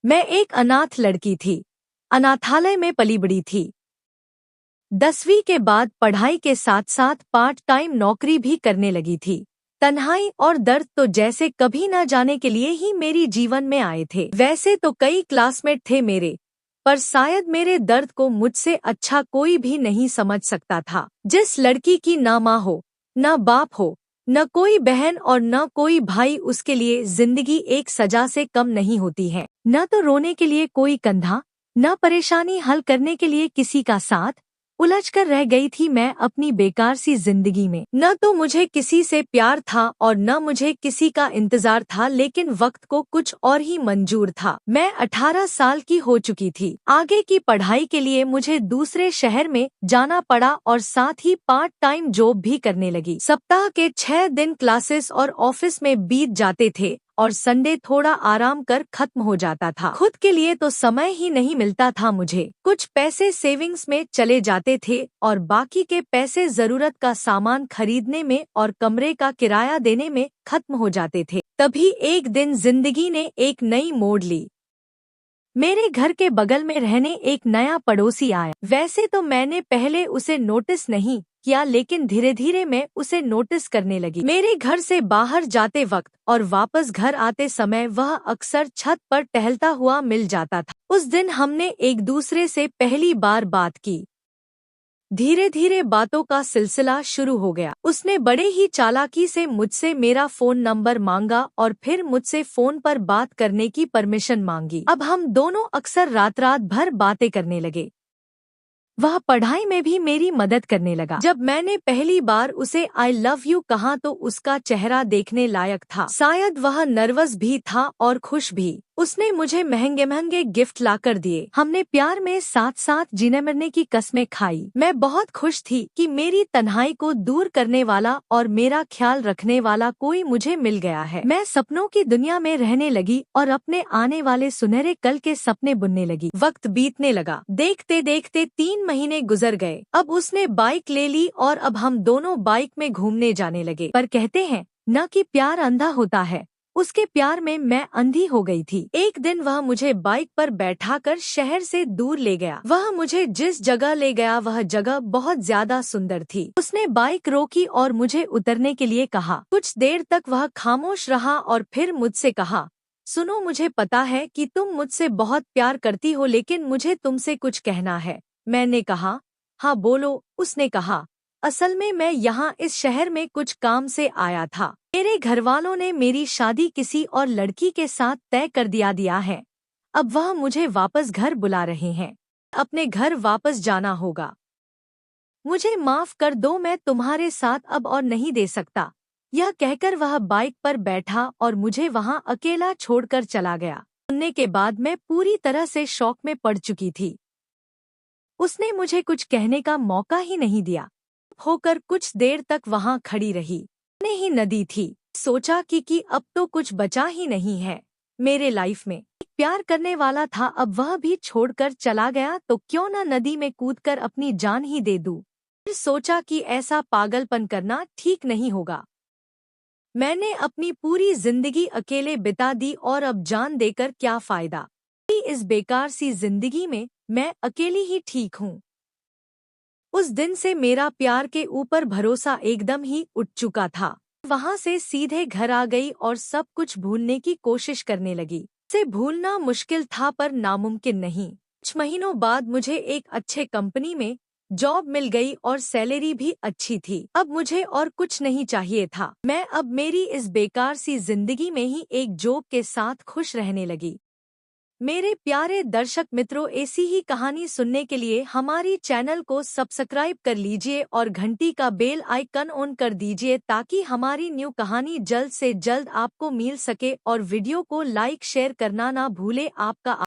मैं एक अनाथ लड़की थी। अनाथालय में पली बड़ी थी। 10वीं के बाद पढ़ाई के साथ साथ पार्ट टाइम नौकरी भी करने लगी थी। तन्हाई और दर्द तो जैसे कभी न जाने के लिए ही मेरी जीवन में आए थे। वैसे तो कई क्लासमेट थे मेरे, पर शायद मेरे दर्द को मुझसे अच्छा कोई भी नहीं समझ सकता था। जिस लड़की की ना माँ हो, न बाप हो, न कोई बहन और न कोई भाई, उसके लिए जिंदगी एक सजा से कम नहीं होती है। न तो रोने के लिए कोई कंधा, न परेशानी हल करने के लिए किसी का साथ। उलझकर रह गई थी मैं अपनी बेकार सी जिंदगी में। न तो मुझे किसी से प्यार था और न मुझे किसी का इंतजार था, लेकिन वक्त को कुछ और ही मंजूर था। मैं 18 साल की हो चुकी थी। आगे की पढ़ाई के लिए मुझे दूसरे शहर में जाना पड़ा और साथ ही पार्ट टाइम जॉब भी करने लगी। सप्ताह के 6 दिन क्लासेस और ऑफिस में बीत जाते थे और संडे थोड़ा आराम कर खत्म हो जाता था। खुद के लिए तो समय ही नहीं मिलता था मुझे। कुछ पैसे सेविंग्स में चले जाते थे और बाकी के पैसे जरूरत का सामान खरीदने में और कमरे का किराया देने में खत्म हो जाते थे। तभी एक दिन जिंदगी ने एक नई मोड़ ली। मेरे घर के बगल में रहने एक नया पड़ोसी आया। वैसे तो मैंने पहले उसे नोटिस नहीं किया, लेकिन धीरे धीरे मैं उसे नोटिस करने लगी। मेरे घर से बाहर जाते वक्त और वापस घर आते समय वह अक्सर छत पर टहलता हुआ मिल जाता था। उस दिन हमने एक दूसरे से पहली बार बात की। धीरे धीरे बातों का सिलसिला शुरू हो गया। उसने बड़े ही चालाकी से मुझसे मेरा फोन नंबर मांगा और फिर मुझसे फोन पर बात करने की परमिशन मांगी। अब हम दोनों अक्सर रात रात भर बातें करने लगे। वह पढ़ाई में भी मेरी मदद करने लगा। जब मैंने पहली बार उसे आई लव यू कहा तो उसका चेहरा देखने लायक था। शायद वह नर्वस भी था और खुश भी। उसने मुझे महंगे महंगे गिफ्ट लाकर दिए। हमने प्यार में साथ साथ जीने मरने की कस्में खाई। मैं बहुत खुश थी कि मेरी तन्हाई को दूर करने वाला और मेरा ख्याल रखने वाला कोई मुझे मिल गया है। मैं सपनों की दुनिया में रहने लगी और अपने आने वाले सुनहरे कल के सपने बुनने लगी। वक्त बीतने लगा। देखते देखते 3 महीने गुजर गए। अब उसने बाइक ले ली और अब हम दोनों बाइक में घूमने जाने लगे। पर कहते हैं न कि प्यार अंधा होता है। उसके प्यार में मैं अंधी हो गई थी। एक दिन वह मुझे बाइक पर बैठाकर शहर से दूर ले गया। वह मुझे जिस जगह ले गया वह जगह बहुत ज्यादा सुंदर थी। उसने बाइक रोकी और मुझे उतरने के लिए कहा। कुछ देर तक वह खामोश रहा और फिर मुझसे कहा, सुनो, मुझे पता है कि तुम मुझसे बहुत प्यार करती हो, लेकिन मुझे तुमसे कुछ कहना है। मैंने कहा, हाँ बोलो। उसने कहा, असल में मैं यहाँ इस शहर में कुछ काम से आया था। मेरे घरवालों ने मेरी शादी किसी और लड़की के साथ तय कर दिया है। अब वह मुझे वापस घर बुला रहे हैं। अपने घर वापस जाना होगा। मुझे माफ कर दो, मैं तुम्हारे साथ अब और नहीं दे सकता। यह कहकर वह बाइक पर बैठा और मुझे वहां अकेला छोड़कर चला गया। सुनने के बाद मैं पूरी तरह से शॉक में पड़ चुकी थी। उसने मुझे कुछ कहने का मौका ही नहीं दिया। होकर कुछ देर तक वहां खड़ी रही। ने ही नदी थी। सोचा कि अब तो कुछ बचा ही नहीं है मेरे लाइफ में। प्यार करने वाला था, अब वह भी छोड़कर चला गया तो क्यों न नदी में कूदकर अपनी जान ही दे दूं। फिर सोचा कि ऐसा पागलपन करना ठीक नहीं होगा। मैंने अपनी पूरी जिंदगी अकेले बिता दी और अब जान देकर क्या फायदा। इस बेकार सी जिंदगी में मैं अकेली ही ठीक हूँ। उस दिन से मेरा प्यार के ऊपर भरोसा एकदम ही उठ चुका था। वहां से सीधे घर आ गई और सब कुछ भूलने की कोशिश करने लगी। इसे भूलना मुश्किल था पर नामुमकिन नहीं। कुछ महीनों बाद मुझे एक अच्छे कंपनी में जॉब मिल गई और सैलरी भी अच्छी थी। अब मुझे और कुछ नहीं चाहिए था। मैं अब मेरी इस बेकार सी जिंदगी में ही एक जॉब के साथ खुश रहने लगी। मेरे प्यारे दर्शक मित्रों, ऐसी ही कहानी सुनने के लिए हमारी चैनल को सब्सक्राइब कर लीजिए और घंटी का बेल आइकन ऑन कर दीजिए ताकि हमारी न्यू कहानी जल्द से जल्द आपको मिल सके। और वीडियो को लाइक शेयर करना ना भूले। आपका